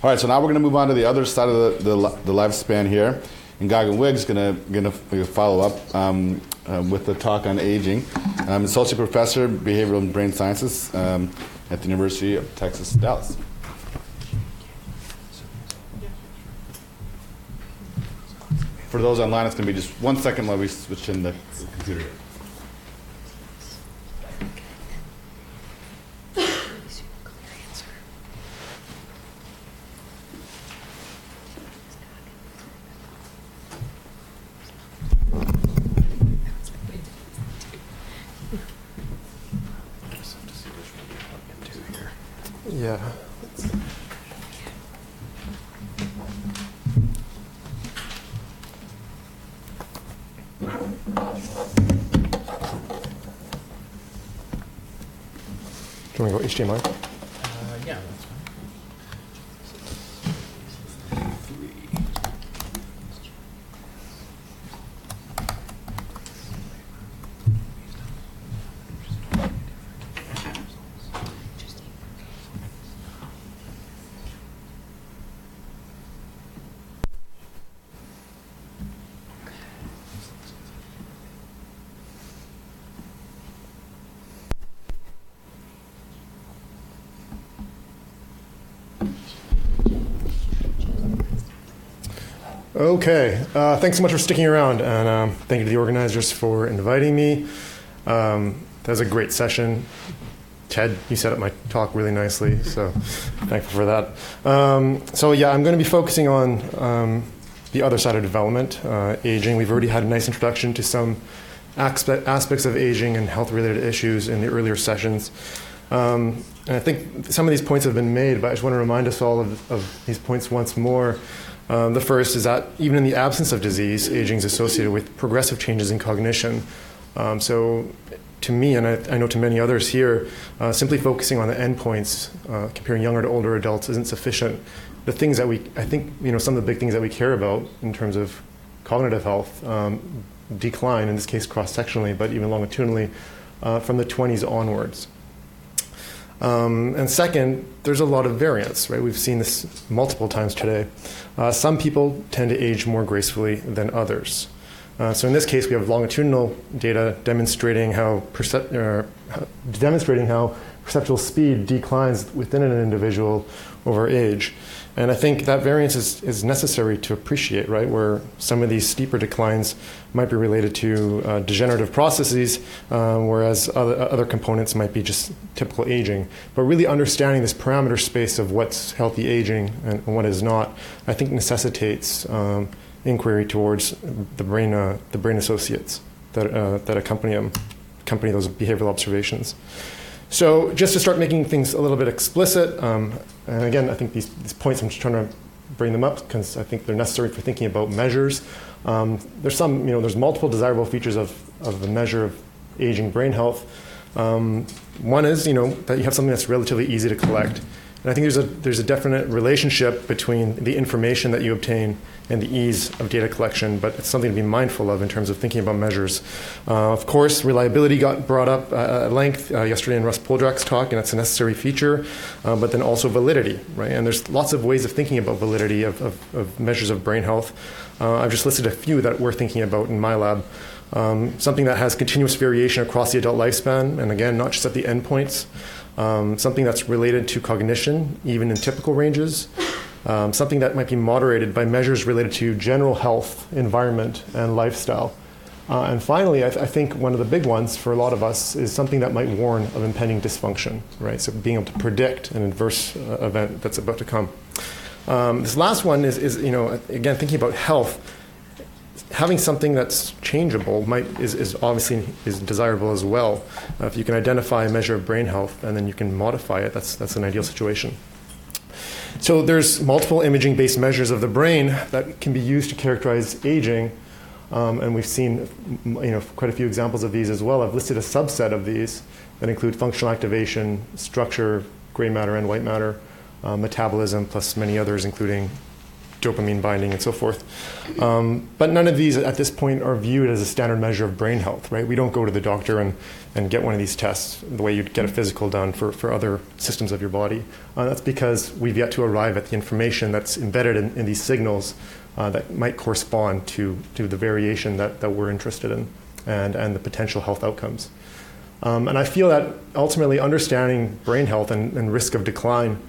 All right, so now we're going to move on to the other side of the lifespan here. And Gagan Wigg's going to follow up with the talk on aging. I'm Associate Professor, Behavioral and Brain Sciences at the University of Texas, Dallas. For those online, it's going to be just 1 second while we switch in the computer. Yeah. Do you want to go HDMI? Yeah, that's fine. Okay, thanks so much for sticking around, and thank you to the organizers for inviting me. That was a great session. Ted, you set up my talk really nicely, so thankful for that. So yeah, I'm going to be focusing on the other side of development, aging. We've already had a nice introduction to some aspects of aging and health-related issues in the earlier sessions. And I think some of these points have been made, but I just want to remind us all of these points once more. The first is that even in the absence of disease, aging is associated with progressive changes in cognition. So to me, and I know to many others here, simply focusing on the endpoints, comparing younger to older adults isn't sufficient. The things that I think, some of the big things that we care about in terms of cognitive health decline, in this case cross-sectionally, but even longitudinally, from the 20s onwards. And second, there's a lot of variance, right? We've seen this multiple times today. Some people tend to age more gracefully than others. So in this case, we have longitudinal data demonstrating how perceptual speed declines within an individual over age. And I think that variance is necessary to appreciate, right, where some of these steeper declines might be related to degenerative processes, whereas other components might be just typical aging. But really understanding this parameter space of what's healthy aging and what is not, I think necessitates inquiry towards the brain associates that accompany those behavioral observations. So just to start making things a little bit explicit, and again, I think these points, I'm just trying to bring them up because I think they're necessary for thinking about measures. There's multiple desirable features of the measure of aging brain health. One is, that you have something that's relatively easy to collect. And I think there's a definite relationship between the information that you obtain and the ease of data collection, but it's something to be mindful of in terms of thinking about measures. Of course, reliability got brought up at length yesterday in Russ Poldrak's talk, and it's a necessary feature, but then also validity, right? And there's lots of ways of thinking about validity of measures of brain health. I've just listed a few that we're thinking about in my lab. Something that has continuous variation across the adult lifespan, and again, not just at the endpoints. Something that's related to cognition, even in typical ranges. Something that might be moderated by measures related to general health, environment, and lifestyle. And finally, I think one of the big ones for a lot of us is something that might warn of impending dysfunction, right? So being able to predict an adverse event that's about to come. This last one is again, thinking about health. Having something that's changeable is obviously desirable as well. If you can identify a measure of brain health and then you can modify it, that's an ideal situation. So there's multiple imaging-based measures of the brain that can be used to characterize aging, and we've seen quite a few examples of these as well. I've listed a subset of these that include functional activation, structure, gray matter and white matter, metabolism, plus many others, including dopamine binding and so forth. But none of these at this point are viewed as a standard measure of brain health, right? We don't go to the doctor and get one of these tests the way you'd get a physical done for other systems of your body. That's because we've yet to arrive at the information that's embedded in these signals that might correspond to the variation that we're interested in and the potential health outcomes. And I feel that ultimately understanding brain health and risk of decline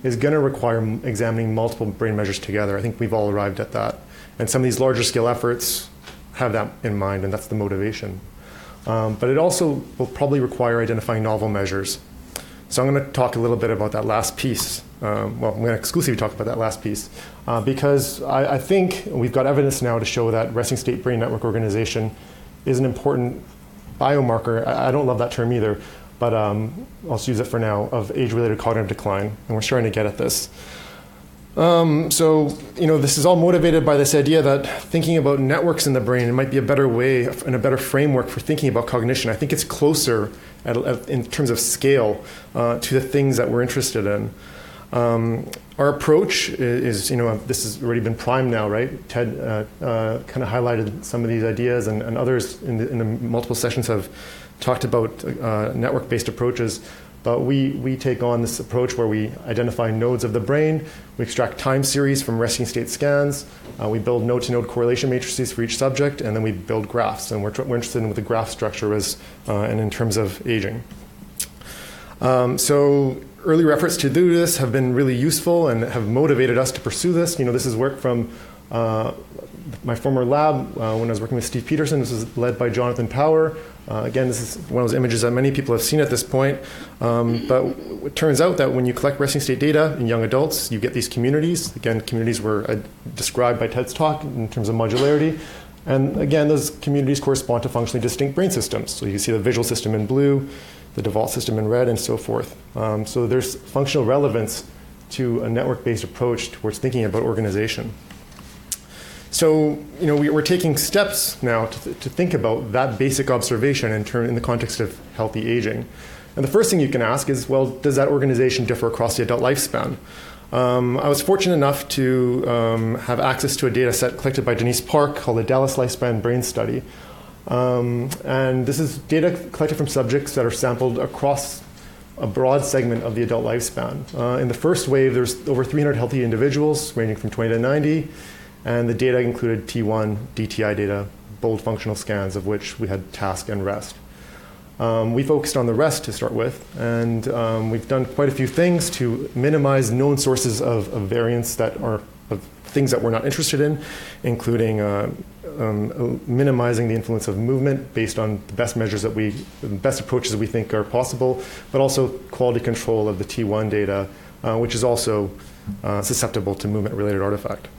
is going to require examining multiple brain measures together. I think we've all arrived at that. And some of these larger scale efforts have that in mind, and that's the motivation. But it also will probably require identifying novel measures. So I'm going to talk a little bit about that last piece. I'm going to exclusively talk about that last piece because I think we've got evidence now to show that resting state brain network organization is an important biomarker. I don't love that term either, but I'll just use it for now, of age-related cognitive decline, and we're starting to get at this. So, this is all motivated by this idea that thinking about networks in the brain might be a better way and a better framework for thinking about cognition. I think it's closer in terms of scale to the things that we're interested in. Our approach is, this has already been primed now, right? Ted kind of highlighted some of these ideas, and others in the multiple sessions have talked about network-based approaches. But we take on this approach where we identify nodes of the brain, we extract time series from resting state scans, we build node-to-node correlation matrices for each subject, and then we build graphs. And we're interested in what the graph structure is and in terms of aging. So earlier efforts to do this have been really useful and have motivated us to pursue this. This is work from my former lab when I was working with Steve Peterson. This was led by Jonathan Power. Again, this is one of those images that many people have seen at this point. But it turns out that when you collect resting state data in young adults, you get these communities. Again, communities were described by Ted's talk in terms of modularity. And again, those communities correspond to functionally distinct brain systems. So you can see the visual system in blue, the default system in red, and so forth. So there's functional relevance to a network-based approach towards thinking about organization. So, we're taking steps now to think about that basic observation in the context of healthy aging. And the first thing you can ask is, well, does that organization differ across the adult lifespan? I was fortunate enough to have access to a data set collected by Denise Park called the Dallas Lifespan Brain Study. And this is data collected from subjects that are sampled across a broad segment of the adult lifespan. In the first wave, there's over 300 healthy individuals ranging from 20 to 90. And the data included T1, DTI data, bold functional scans, of which we had task and rest. We focused on the rest to start with, and we've done quite a few things to minimize known sources of variance that are of things that we're not interested in, including minimizing the influence of movement based on the best measures the best approaches that we think are possible, but also quality control of the T1 data, which is also susceptible to movement-related artifact.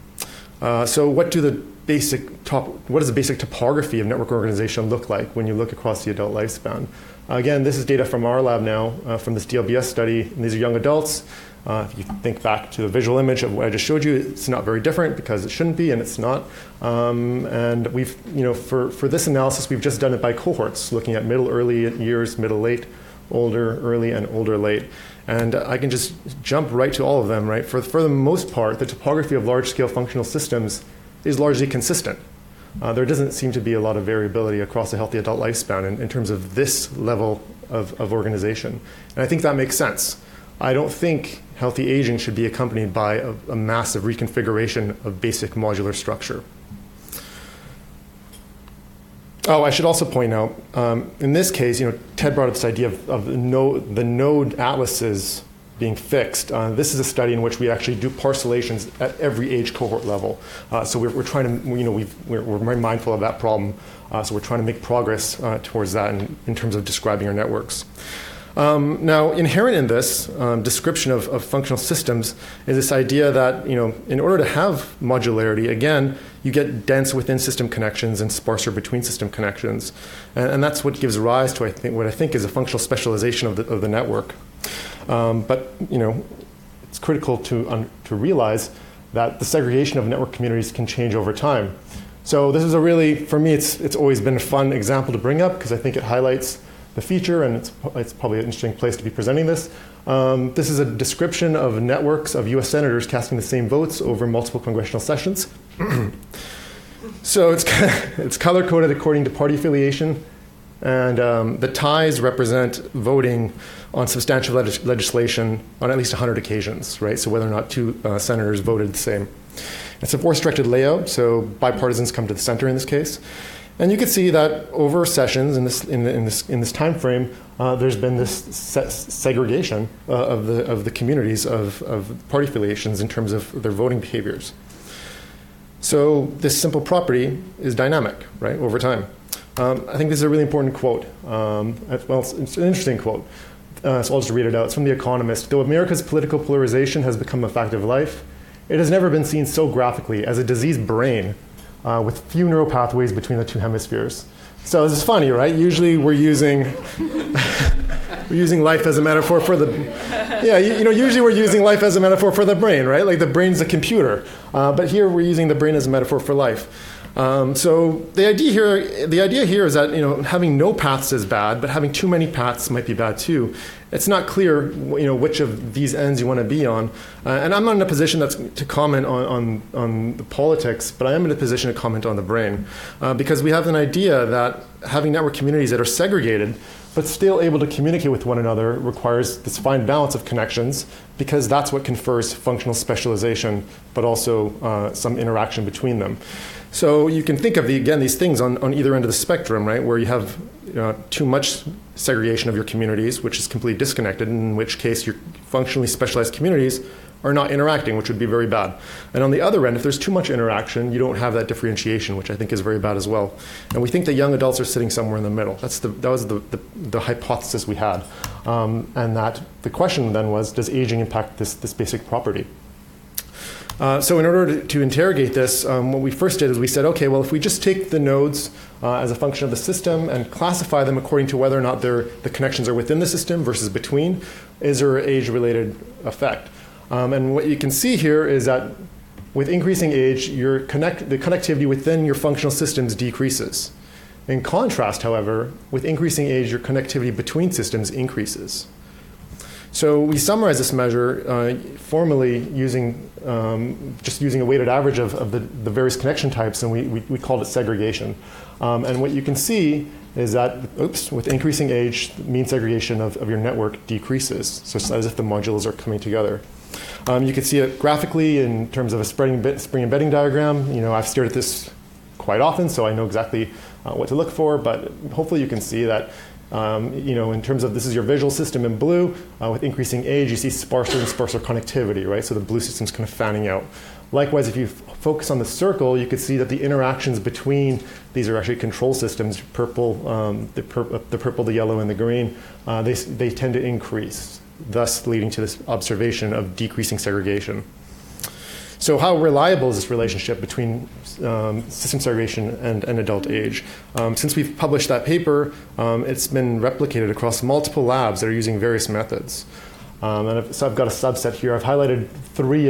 So what does the basic topography of network organization look like when you look across the adult lifespan? Again, this is data from our lab now, from this DLBS study. And these are young adults. If you think back to the visual image of what I just showed you, it's not very different because it shouldn't be, and it's not. And we've, for this analysis, we've just done it by cohorts, looking at middle, early years, middle, late, older, early, and older, late. And I can just jump right to all of them, right? For the most part, the topography of large-scale functional systems is largely consistent. There doesn't seem to be a lot of variability across a healthy adult lifespan in terms of this level of organization. And I think that makes sense. I don't think healthy aging should be accompanied by a massive reconfiguration of basic modular structure. Oh, I should also point out, in this case, Ted brought up this idea of the node atlases being fixed. This is a study in which we actually do parcellations at every age cohort level. So we're trying to, we're very mindful of that problem. So we're trying to make progress towards that in terms of describing our networks. Now, inherent in this description of functional systems is this idea that, in order to have modularity, again, you get dense within system connections and sparser between system connections. And that's what gives rise to, what I think is a functional specialization of the network. But, it's critical to realize that the segregation of network communities can change over time. So this is for me, it's always been a fun example to bring up because I think it highlights the feature, and it's probably an interesting place to be presenting this. This is a description of networks of US senators casting the same votes over multiple congressional sessions. So it's color-coded according to party affiliation, and the ties represent voting on substantial legislation on at least 100 occasions, right? So whether or not two senators voted the same. It's a force-directed layout, so bipartisans come to the center in this case. And you can see that over sessions in this time frame, there's been this segregation of the communities of party affiliations in terms of their voting behaviors. So this simple property is dynamic, right, over time. I think this is a really important quote. Well, it's an interesting quote. So I'll just read it out. It's from The Economist. Though America's political polarization has become a fact of life, it has never been seen so graphically as a diseased brain with few neural pathways between the two hemispheres. So this is funny, right? Usually we're using life as a metaphor for the usually we're using life as a metaphor for the brain, right? Like the brain's a computer, but here we're using the brain as a metaphor for life. So the idea here is that having no paths is bad, but having too many paths might be bad too. It's not clear which of these ends you want to be on, and I'm not in a position to comment on the politics, but I am in a position to comment on the brain, because we have an idea that having network communities that are segregated but still able to communicate with one another requires this fine balance of connections, because that's what confers functional specialization, but also some interaction between them. So you can think of these things on either end of the spectrum, right, where you have too much segregation of your communities, which is completely disconnected, in which case your functionally specialized communities are not interacting, which would be very bad. And on the other end, if there's too much interaction, you don't have that differentiation, which I think is very bad as well. And we think that young adults are sitting somewhere in the middle. That was the hypothesis we had. And that the question then was, does aging impact this basic property? So in order to interrogate this, what we first did is we said, okay, well, if we just take the nodes as a function of the system and classify them according to whether or not the connections are within the system versus between, is there an age-related effect? And what you can see here is that with increasing age, the connectivity within your functional systems decreases. In contrast, however, with increasing age, your connectivity between systems increases. So we summarize this measure formally just using a weighted average of the various connection types, and we called it segregation. And what you can see is that, with increasing age, mean segregation of your network decreases. So it's as if the modules are coming together. You can see it graphically in terms of a spring embedding diagram. I've stared at this quite often, so I know exactly what to look for, but hopefully you can see that in terms of this is your visual system in blue, with increasing age, you see sparser and sparser connectivity, right? So the blue system's kind of fanning out. Likewise, if you focus on the circle, you can see that the interactions between these are actually control systems, purple, the purple, the yellow, and the green. They tend to increase, thus leading to this observation of decreasing segregation. So how reliable is this relationship between system segregation and adult age? Since we've published that paper, it's been replicated across multiple labs that are using various methods. So I've got a subset here. I've highlighted three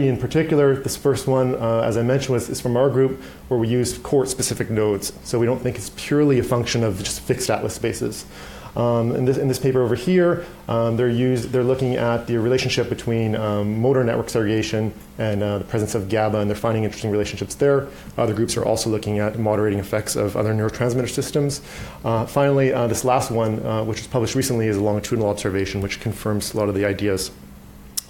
in particular. This first one, as I mentioned, is from our group, where we used cohort-specific nodes. So we don't think it's purely a function of just fixed atlas spaces. In this paper over here, they're looking at the relationship between motor network segregation and the presence of GABA, and they're finding interesting relationships there. Other groups are also looking at moderating effects of other neurotransmitter systems. Finally, this last one, which was published recently, is a longitudinal observation, which confirms a lot of the ideas.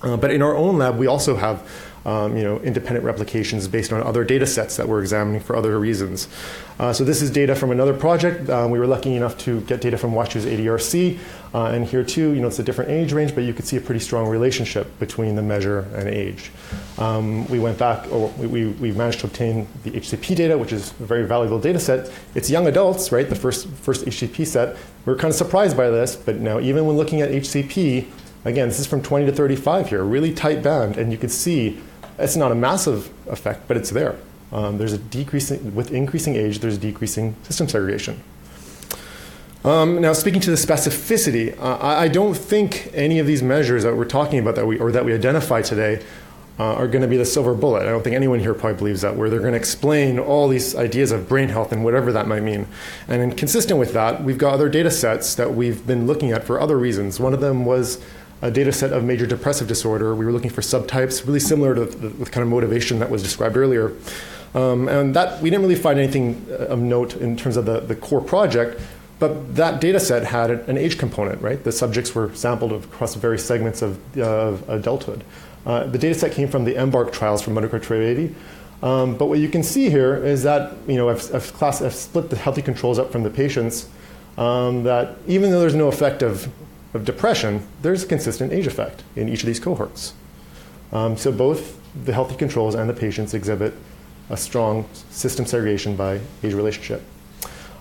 But in our own lab, we also have independent replications based on other data sets that we're examining for other reasons. So this is data from another project. We were lucky enough to get data from WashU's ADRC. And here too, it's a different age range, but you could see a pretty strong relationship between the measure and age. We went back, we managed to obtain the HCP data, which is a very valuable data set. It's young adults, right? The first HCP set. We were kind of surprised by this, but now even when looking at HCP, again, this is from 20 to 35 here, really tight band, and you can see it's not a massive effect, but it's there. There's a decreasing, with increasing age, there's decreasing system segregation. Now, speaking to the specificity, I don't think any of these measures that we're talking about that we identify today are going to be the silver bullet. I don't think anyone here probably believes that, where they're going to explain all these ideas of brain health and whatever that might mean. And consistent with that, we've got other data sets that we've been looking at for other reasons. One of them was a data set of major depressive disorder. We were looking for subtypes, really similar to the kind of motivation that was described earlier. And that we didn't really find anything of note in terms of the core project, but that data set had an age component, right? The subjects were sampled across various segments of adulthood. The data set came from the EMBARK trials from undergraduate 80. But what you can see here is that, I've split the healthy controls up from the patients, that even though there's no effect of depression, there's a consistent age effect in each of these cohorts. So both the healthy controls and the patients exhibit a strong system segregation by age relationship.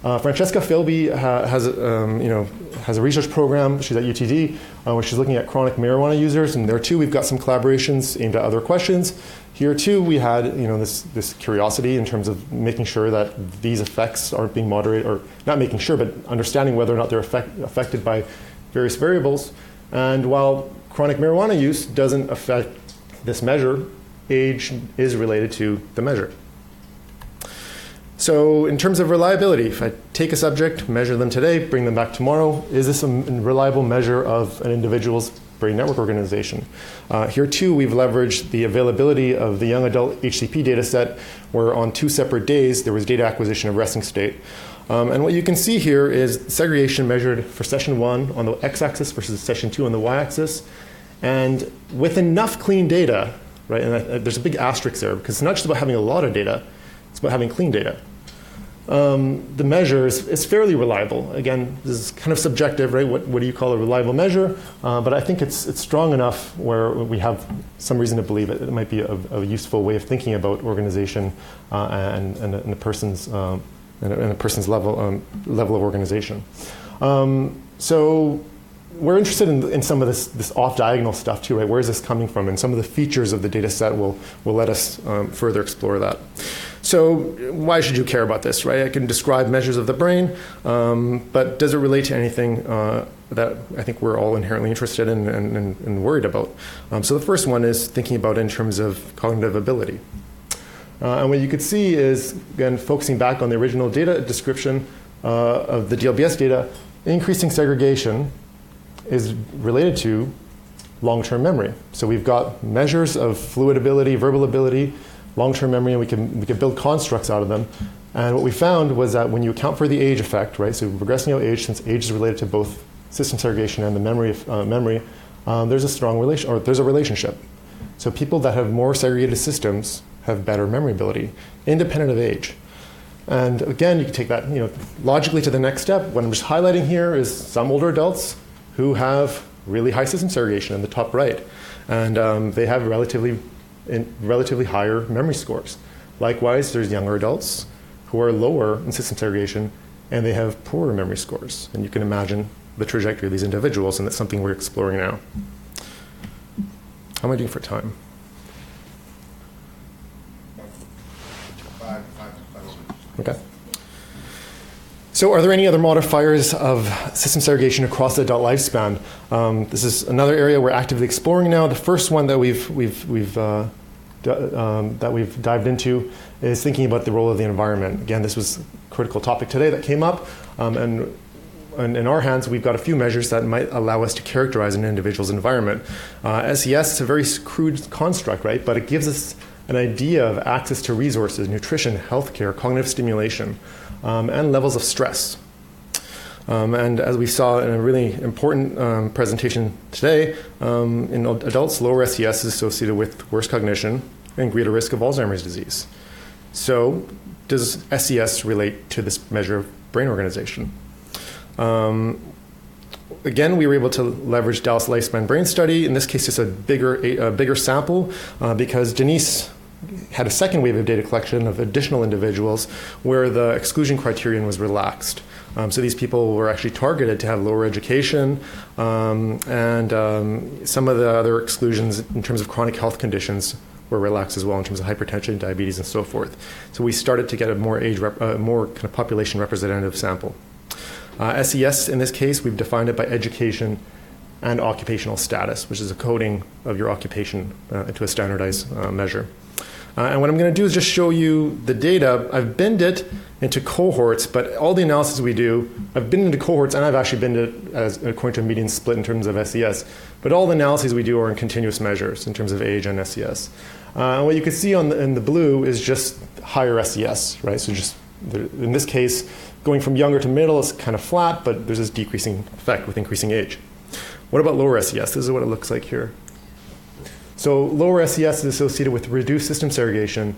Francesca Philby has a research program. She's at UTD, where she's looking at chronic marijuana users, and there too we've got some collaborations aimed at other questions. Here too we had this curiosity in terms of making sure that these effects aren't being moderated, or not making sure, but understanding whether or not they're affected by various variables. And while chronic marijuana use doesn't affect this measure, age is related to the measure. So in terms of reliability, if I take a subject, measure them today, bring them back tomorrow, is this a reliable measure of an individual's brain network organization? Here too, we've leveraged the availability of the young adult HCP data set, where on 2 separate days, there was data acquisition of resting state. And what you can see here is segregation measured for session 1 on the x-axis versus session 2 on the y-axis. And with enough clean data, right, and there's a big asterisk there, because it's not just about having a lot of data, it's about having clean data. The measure is fairly reliable. Again, this is kind of subjective, right? What do you call a reliable measure? But I think it's strong enough where we have some reason to believe it might be a useful way of thinking about organization and a person's level of organization. So we're interested in some of this off-diagonal stuff too, right? Where is this coming from? And some of the features of the data set will let us further explore that. So why should you care about this, right? I can describe measures of the brain, but does it relate to anything that I think we're all inherently interested in and worried about? So the first one is thinking about in terms of cognitive ability. And what you could see is, again, focusing back on the original data description of the DLBS data, increasing segregation is related to long-term memory. So we've got measures of fluid ability, verbal ability, long-term memory, and we can build constructs out of them. And what we found was that when you account for the age effect, right, so regressing out age, since age is related to both system segregation and the memory, there's a strong relation, or there's a relationship. So people that have more segregated systems have better memory ability, independent of age. And again, you can take that logically to the next step. What I'm just highlighting here is some older adults who have really high system segregation in the top right, and they have relatively higher memory scores. Likewise, there's younger adults who are lower in system segregation, and they have poorer memory scores. And you can imagine the trajectory of these individuals, and that's something we're exploring now. How am I doing for time? 5 Okay. So are there any other modifiers of system segregation across the adult lifespan? This is another area we're actively exploring now. The first one that we've dived into is thinking about the role of the environment. Again, this was a critical topic today that came up. And in our hands, we've got a few measures that might allow us to characterize an individual's environment. SES is a very crude construct, right? But it gives us an idea of access to resources, nutrition, healthcare, cognitive stimulation, and levels of stress. And as we saw in a really important presentation today, in adults, lower SES is associated with worse cognition and greater risk of Alzheimer's disease. So does SES relate to this measure of brain organization? Again, we were able to leverage Dallas Lifespan Brain Study. In this case, it's a bigger sample because Denise had a second wave of data collection of additional individuals where the exclusion criterion was relaxed. So these people were actually targeted to have lower education, and some of the other exclusions in terms of chronic health conditions were relaxed as well in terms of hypertension, diabetes, and so forth. So we started to get a more kind of population representative sample. SES, in this case, we've defined it by education and occupational status, which is a coding of your occupation into a standardized measure. And what I'm going to do is just show you the data. I've binned it into cohorts, but all the analysis we do, I've binned into cohorts, and I've actually binned it as according to a median split in terms of SES. But all the analyses we do are in continuous measures in terms of age and SES. And what you can see in the blue is just higher SES, right? So just in this case, going from younger to middle is kind of flat, but there's this decreasing effect with increasing age. What about lower SES? This is what it looks like here. So lower SES is associated with reduced system segregation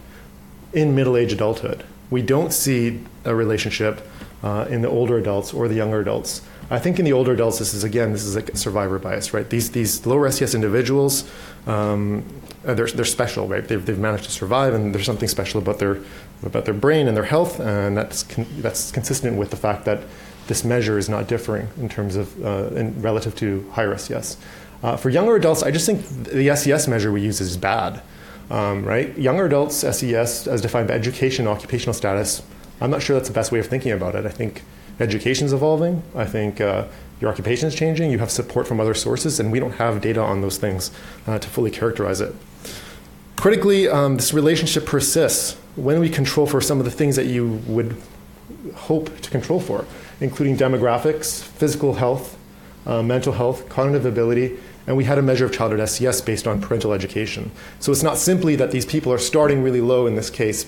in middle-aged adulthood. We don't see a relationship in the older adults or the younger adults. I think in the older adults, this is like a survivor bias, right? These lower SES individuals, they're special, right? They've managed to survive, and there's something special about their brain and their health, and that's consistent with the fact that this measure is not differing in terms of relative to higher SES. For younger adults, I just think the SES measure we use is bad, right? Younger adults, SES, as defined by education, occupational status, I'm not sure that's the best way of thinking about it. I think education's evolving. I think your occupation is changing. You have support from other sources, and we don't have data on those things to fully characterize it. Critically, this relationship persists when we control for some of the things that you would hope to control for, including demographics, physical health, mental health, cognitive ability, and we had a measure of childhood SES based on parental education. So it's not simply that these people are starting really low in this case,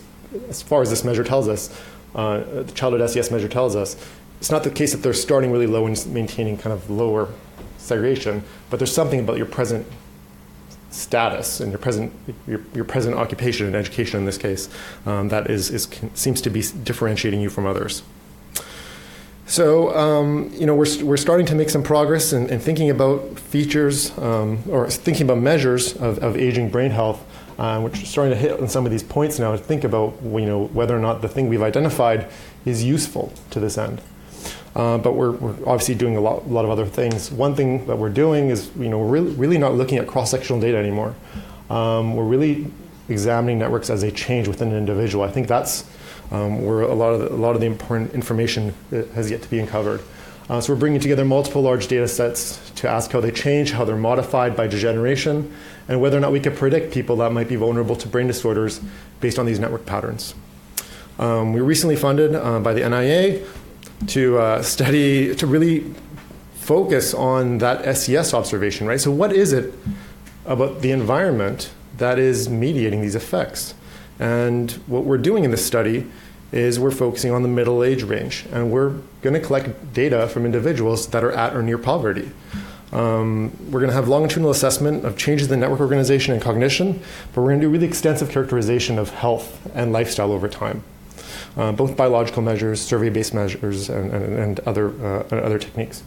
as far as this measure tells us, the childhood SES measure tells us. It's not the case that they're starting really low and maintaining kind of lower segregation, but there's something about your present status and your present occupation and education in this case that seems to be differentiating you from others. So, we're starting to make some progress in thinking about features or thinking about measures of aging brain health. We're starting to hit on some of these points now to think about whether or not the thing we've identified is useful to this end. But we're obviously doing a lot of other things. One thing that we're doing is we're really not looking at cross-sectional data anymore. We're really examining networks as they change within an individual. I think that's where a lot of the important information has yet to be uncovered. So we're bringing together multiple large data sets to ask how they change, how they're modified by degeneration, and whether or not we can predict people that might be vulnerable to brain disorders based on these network patterns. We were recently funded by the NIA to really focus on that SES observation, right? So what is it about the environment that is mediating these effects? And what we're doing in this study is we're focusing on the middle age range, and we're going to collect data from individuals that are at or near poverty. We're going to have longitudinal assessment of changes in network organization and cognition, but we're going to do really extensive characterization of health and lifestyle over time, both biological measures, survey-based measures, and other techniques.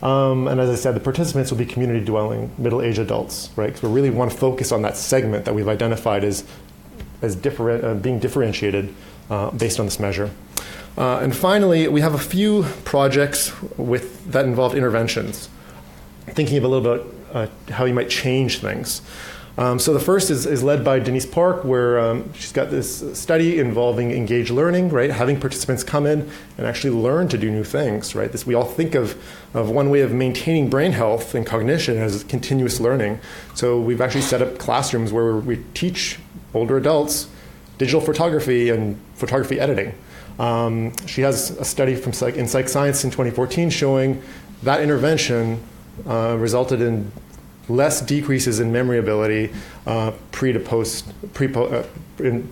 And as I said, the participants will be community-dwelling, middle-aged adults, right? Because we really want to focus on that segment that we've identified as being differentiated based on this measure. And finally, we have a few projects that involve interventions, thinking a little about how you might change things. So the first is led by Denise Park, where she's got this study involving engaged learning, right? Having participants come in and actually learn to do new things, right? We all think of one way of maintaining brain health and cognition as continuous learning. So we've actually set up classrooms where we teach older adults digital photography and photography editing. She has a study in Psych Science in 2014 showing that intervention resulted in less decreases in memory ability in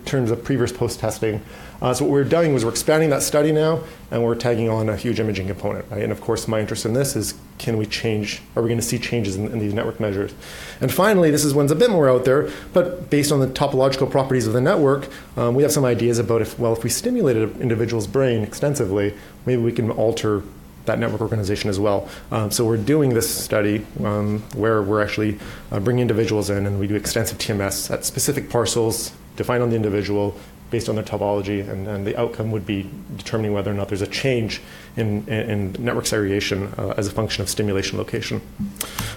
terms of pre versus post testing. So what we're doing was we're expanding that study now, and we're tagging on a huge imaging component. Right? And of course, my interest in this is, are we going to see changes in these network measures? And finally, this is one's a bit more out there, but based on the topological properties of the network, we have some ideas about if we stimulated an individual's brain extensively, maybe we can alter that network organization as well. So we're doing this study where we're actually bringing individuals in, and we do extensive TMS at specific parcels defined on the individual based on their topology, and the outcome would be determining whether or not there's a change in network segregation as a function of stimulation location.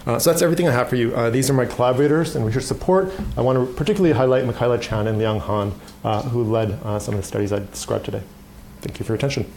So that's everything I have for you. These are my collaborators and research support. I want to particularly highlight Michaela Chan and Liang Han, who led some of the studies I described today. Thank you for your attention.